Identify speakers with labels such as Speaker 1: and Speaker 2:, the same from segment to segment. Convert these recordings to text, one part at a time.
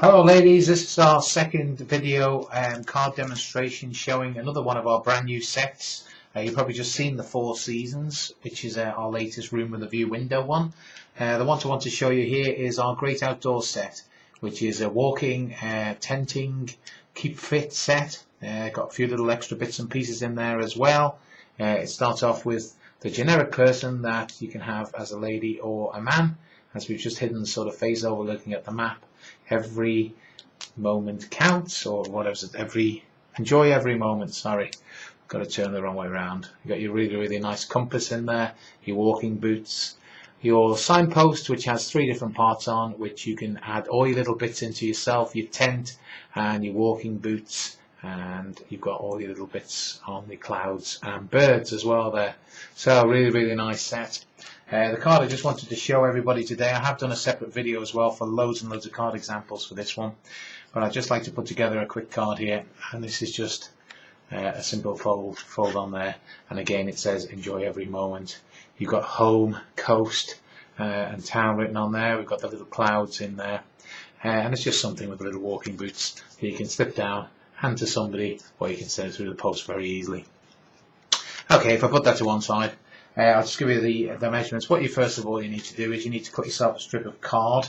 Speaker 1: Hello ladies, this is our second video card demonstration showing another one of our brand new sets. You've probably just seen the Four Seasons, which is our latest room with a view window one. The one I want to show you here is our great outdoor set, which is a walking, tenting, keep fit set. Got a few little extra bits and pieces in there as well. It starts off with the generic person that you can have as a lady or a man, as we've just hidden the sort of face over looking at the map. Every moment counts, or whatever it is, enjoy every moment, sorry, got to turn the wrong way around. You got your really nice compass in there, your walking boots, your signpost, which has 3 different parts on, which you can add all your little bits into yourself, your tent and your walking boots, and you've got all your little bits on the clouds and birds as well there. So really nice set. The card I just wanted to show everybody today. I have done a separate video as well for loads and loads of card examples for this one, but I'd just like to put together a quick card here, and this is just a simple fold on there, and again it says enjoy every moment. You've got home, coast and town written on there. We've got the little clouds in there, and it's just something with little walking boots that you can slip down, hand to somebody, or you can send it through the post very easily. Okay, if I put that to one side, I'll just give you the measurements. What you first of all you need to do is you need to cut yourself a strip of card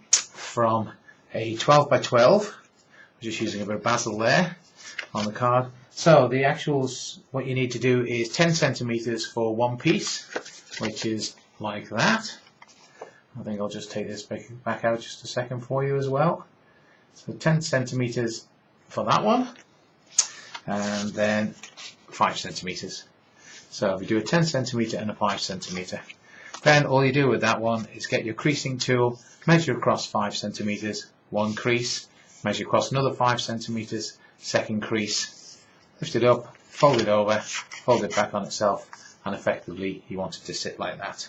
Speaker 1: from a 12 by 12. I'm just using a bit of basil there on the card. So the actuals, what you need to do is 10 centimeters for one piece, which is like that. I think I'll just take this back out just a second for you as well. So 10 centimeters for that one, and then 5 centimeters. So if you do a 10 centimeter and a 5 centimeter, then all you do with that one is get your creasing tool, measure across 5 centimeters, one crease, measure across another 5 centimeters, second crease, lift it up, fold it over, fold it back on itself, and effectively you want it to sit like that.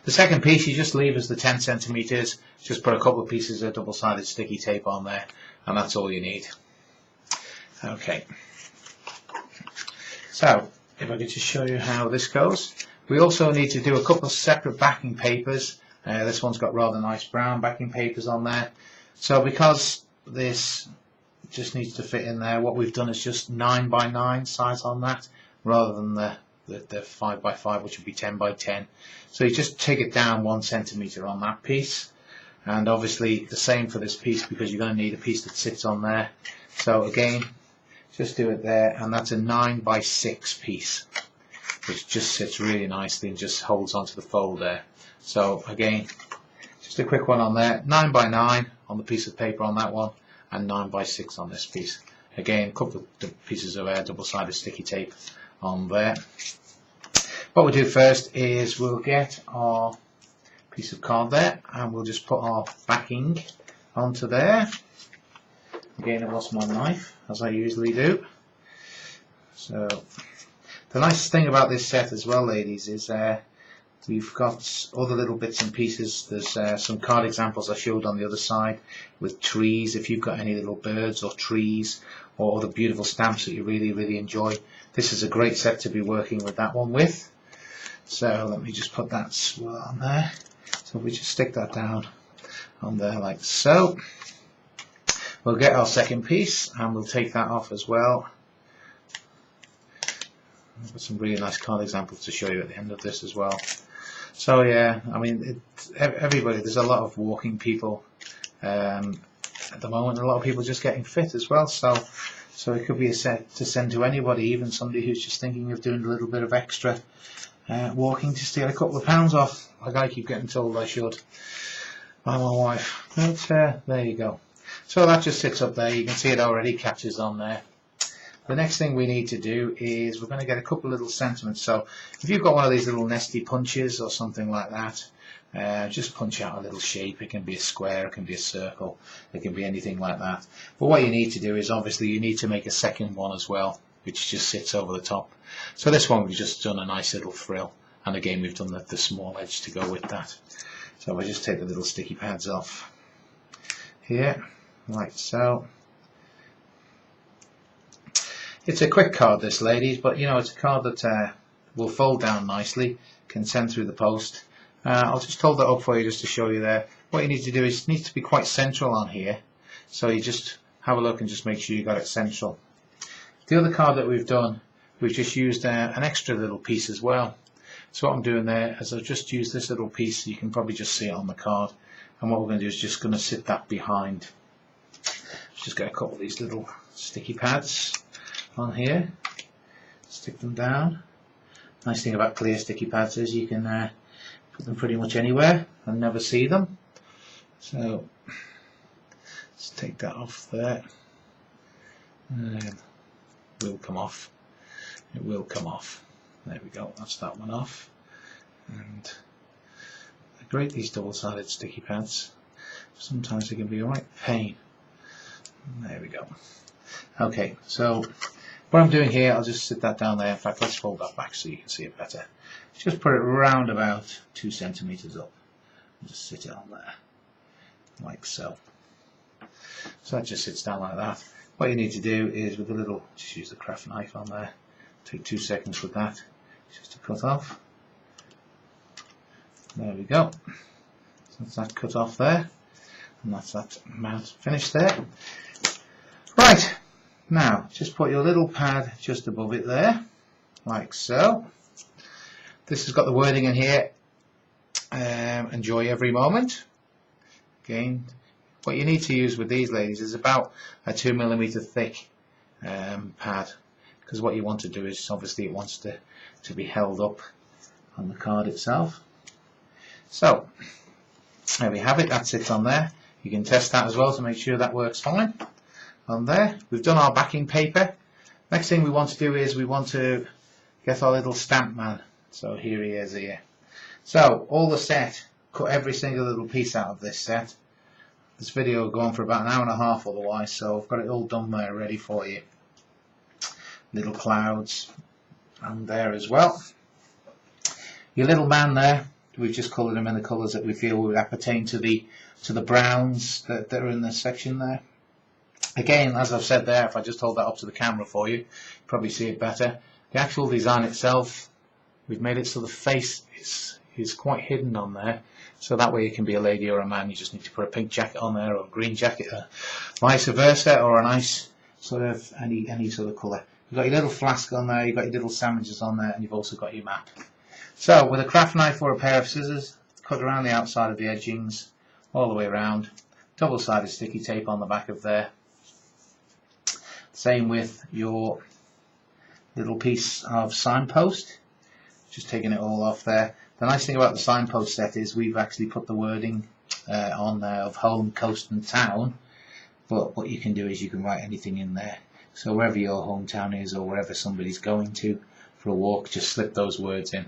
Speaker 1: The second piece you just leave as the 10 centimeters, just put a couple of pieces of double-sided sticky tape on there, and that's all you need. Okay, so if I could just show you how this goes. We also need to do a couple of separate backing papers. This one's got rather nice brown backing papers on there. So because this just needs to fit in there, what we've done is just 9 by 9 size on that, rather than the 5 by 5, which would be 10 by 10. So you just take it down 1 centimeter on that piece, and obviously the same for this piece, because you're going to need a piece that sits on there. So again, just do it there, and that's a 9 by 6 piece, which just sits really nicely and just holds onto the fold there. So again, just a quick one on there, 9 by 9 on the piece of paper on that one, and 9 by 6 on this piece. Again, a couple of pieces of double-sided sticky tape on there. What we'll do first is we'll get our piece of card there, and we'll just put our backing onto there. Again, I've lost my knife, as I usually do. So the nice thing about this set as well, ladies, is we've got all the little bits and pieces. There's some card examples I showed on the other side with trees. If you've got any little birds or trees or other beautiful stamps that you really enjoy, this is a great set to be working with that one with. So let me just put that swirl on there. So we just stick that down on there like so. We'll get our second piece and we'll take that off as well. I've got some really nice card examples to show you at the end of this as well. So yeah, I mean, everybody, there's a lot of walking people at the moment, and a lot of people just getting fit as well. So it could be a set to send to anybody, even somebody who's just thinking of doing a little bit of extra walking just to get a couple of pounds off, like I keep getting told I should by my wife. But there you go. So that just sits up there. You can see it already catches on there. The next thing we need to do is we're going to get a couple of little sentiments. So if you've got one of these little nesty punches or something like that, just punch out a little shape. It can be a square, it can be a circle, it can be anything like that. But what you need to do is obviously you need to make a second one as well, which just sits over the top. So this one we've just done a nice little frill, and again we've done the small edge to go with that. So I just take the little sticky pads off here, like so. It's a quick card, this, ladies, but you know, it's a card that will fold down nicely, can send through the post, I'll just hold that up for you just to show you there. What you need to do is it needs to be quite central on here, so you just have a look and just make sure you got it central. The other card that we've done, we've just used an extra little piece as well. So what I'm doing there is I've just used this little piece, you can probably just see it on the card, and what we're going to do is just going to sit that behind. Just get a couple of these little sticky pads on here, stick them down. Nice thing about clear sticky pads is you can put them pretty much anywhere and never see them. So let's take that off there. It will come off. It will come off. There we go. That's that one off. And they're great, these double-sided sticky pads. Sometimes they can be a right pain. There we go. Okay, so what I'm doing here, I'll just sit that down there. In fact, let's fold that back so you can see it better. Just put it round about 2 centimeters up. And just sit it on there, like so. So that just sits down like that. What you need to do is with a little, just use the craft knife on there. Take 2 seconds with that, just to cut off. There we go. So that's that cut off there, and that's that mount finished there. Right, now just put your little pad just above it there, like so. This has got the wording in here, enjoy every moment. Again, what you need to use with these ladies is about a 2mm thick pad, because what you want to do is obviously it wants to be held up on the card itself. So there we have it, that sits on there. You can test that as well to make sure that works fine on there. We've done our backing paper. Next thing we want to do is we want to get our little stamp man. So here he is here. So all the set, cut every single little piece out of this set. This video will go on for about an hour and a half otherwise, so I've got it all done there ready for you. Little clouds and there as well. Your little man there, we've just coloured him in the colours that we feel would appertain to the browns that are in this section there. Again, as I've said there, if I just hold that up to the camera for you, probably see it better. The actual design itself, we've made it so the face is quite hidden on there, so that way it can be a lady or a man. You just need to put a pink jacket on there or a green jacket, or vice versa, or a nice sort of any sort of colour. You've got your little flask on there, you've got your little sandwiches on there, and you've also got your map. So with a craft knife or a pair of scissors, cut around the outside of the edgings all the way around. Double-sided sticky tape on the back of there. Same with your little piece of signpost. Just taking it all off there. The nice thing about the signpost set is we've actually put the wording on there of home, coast and town, but what you can do is you can write anything in there. So wherever your hometown is or wherever somebody's going to for a walk, just slip those words in.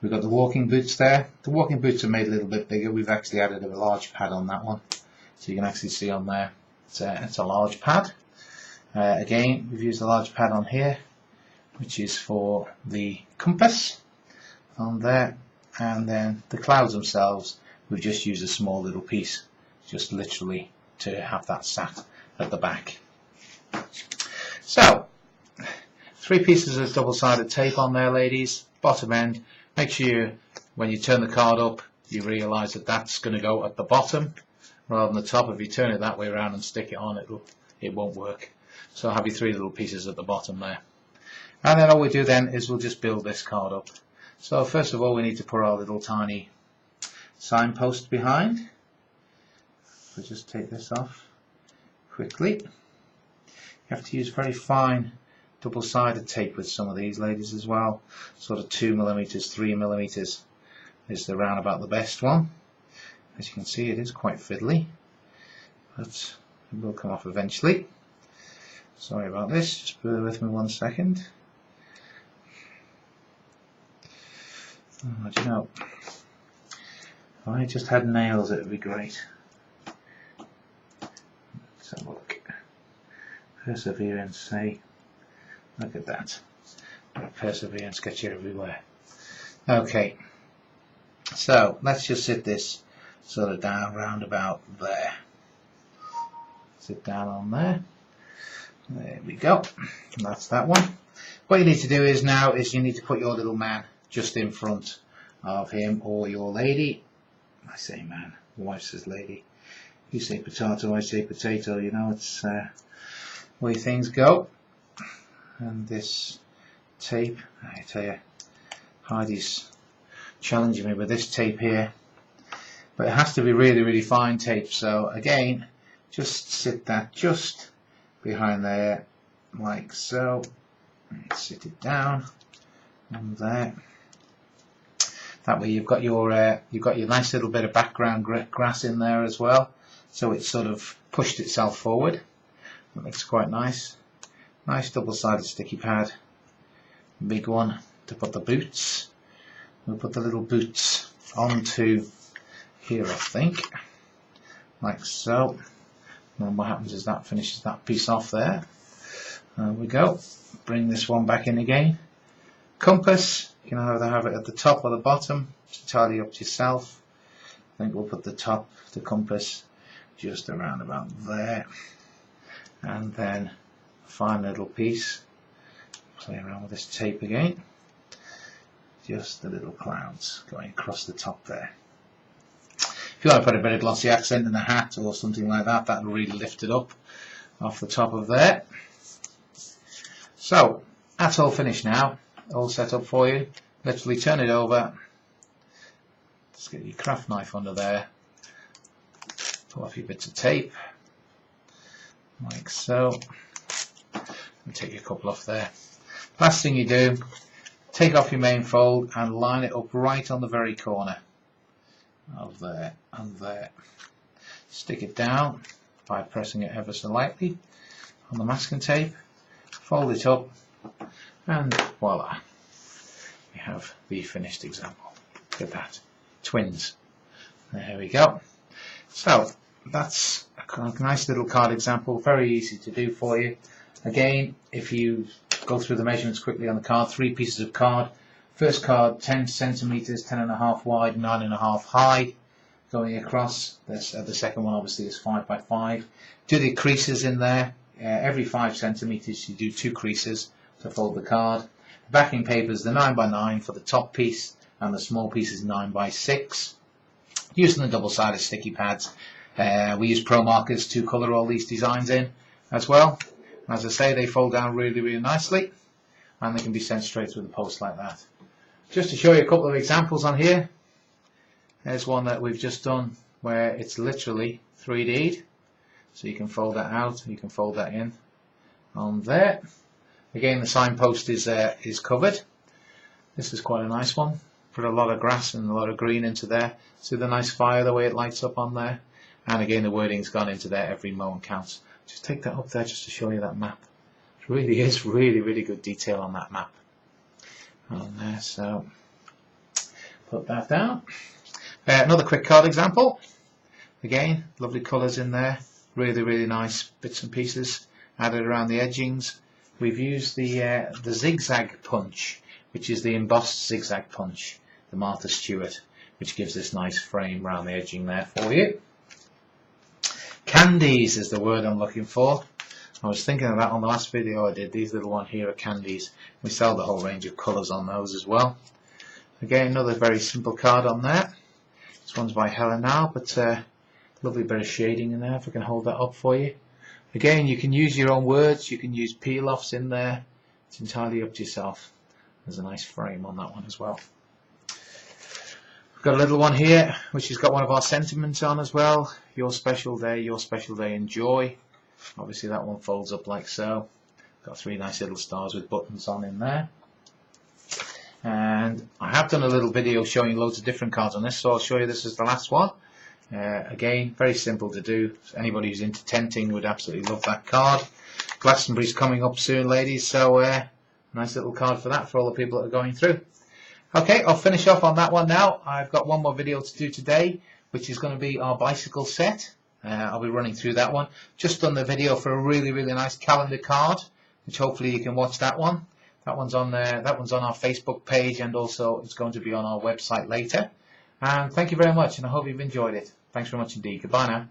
Speaker 1: We've got the walking boots there. The walking boots are made a little bit bigger. We've actually added a large pad on that one, so you can actually see on there it's a large pad. Again, we've used a large pad on here, which is for the compass on there, and then the clouds themselves, we've just used a small little piece, just literally to have that sat at the back. So 3 pieces of double-sided tape on there, ladies, bottom end. Make sure when you turn the card up you realise that that's going to go at the bottom rather than the top. If you turn it that way around and stick it on, it won't work. So have your 3 little pieces at the bottom there. And then all we do then is we'll just build this card up. So first of all we need to put our little tiny signpost behind. So just take this off quickly. You have to use very fine double-sided tape with some of these, ladies, as well. Sort of 2mm, 3mm is the round about the best one. As you can see, it is quite fiddly, but it will come off eventually. Sorry about this, just bear with me 1 second. Oh, do you know, if I just had nails it would be great. Let's have a look. Perseverance, say. Look at that. Perseverance gets you everywhere. Okay, so let's just sit this sort of down round about there. Sit down on there. There we go. And that's that one. What you need to do is now is you need to put your little man just in front of him or your lady. I say man, your wife says lady. You say potato, I say potato. You know, it's the way things go. And this tape, I tell you, Heidi's challenging me with this tape here, but it has to be really, really fine tape. So again, just sit that just behind there, like so. And sit it down and there. That way you've got your nice little bit of background grass in there as well. So it's sort of pushed itself forward. That looks quite nice. Nice double-sided sticky pad. Big one to put the boots. We'll put the little boots onto here, I think, like so. And what happens is that finishes that piece off there. There we go. Bring this one back in again. Compass, you can either have it at the top or the bottom. It's entirely up to yourself. I think we'll put the compass just around about there. And then a fine little piece. Play around with this tape again. Just the little clouds going across the top there. If you want to put a bit of glossy accent in the hat or something like that, that'll really lift it up off the top of there. So that's all finished now, all set up for you. Literally turn it over. Just get your craft knife under there. Pull off your bits of tape, like so. And take a couple off there. Last thing you do, take off your main fold and line it up right on the very corner of there and there. Stick it down by pressing it ever so lightly on the masking tape. Fold it up, and voila, we have the finished example. Look at that, twins. There we go. So that's a nice little card example, very easy to do for you. Again, if you go through the measurements quickly on the card, 3 pieces of card. First card 10 centimeters, 10.5 wide, 9.5 high, going across. The second one obviously is 5 by 5. Do the creases in there. Every 5 centimeters you do 2 creases to fold the card. The backing paper is the 9 by 9 for the top piece, and the small piece is 9 by 6. Using the double-sided sticky pads, we use pro markers to colour all these designs in as well. As I say, they fold down really, really nicely, and they can be sent straight through the post like that. Just to show you a couple of examples on here, there's one that we've just done where it's literally 3D'd. So you can fold that out, you can fold that in on there. Again, the signpost is covered. This is quite a nice one. Put a lot of grass and a lot of green into there. See the nice fire, the way it lights up on there. And again, the wording's gone into there, every moment counts. Just take that up there just to show you that map. It really is really, really good detail on that map. On there, so put that down. Another quick card example. Again, lovely colours in there. Really, really nice bits and pieces added around the edgings. We've used the zigzag punch, which is the embossed zigzag punch, the Martha Stewart, which gives this nice frame around the edging there for you. Candies is the word I'm looking for. I was thinking of that on the last video I did. These little one here are candies. We sell the whole range of colours on those as well. Again, another very simple card on there. This one's by Helen now, but lovely bit of shading in there, if I can hold that up for you. Again, you can use your own words, you can use peel-offs in there. It's entirely up to yourself. There's a nice frame on that one as well. We've got a little one here, which has got one of our sentiments on as well. Your special day, enjoy. Obviously that one folds up like so. Got 3 nice little stars with buttons on in there. And I have done a little video showing loads of different cards on this, so I'll show you this as the last one. Again, very simple to do. Anybody who's into tenting would absolutely love that card. Glastonbury's coming up soon, ladies, so nice little card for that for all the people that are going through. Okay, I'll finish off on that one now. I've got one more video to do today, which is going to be our bicycle set. I'll be running through that one. Just done the video for a really, really nice calendar card, which hopefully you can watch that one. That one's on there. That one's on our Facebook page, and also it's going to be on our website later. And thank you very much, and I hope you've enjoyed it. Thanks very much indeed. Goodbye now.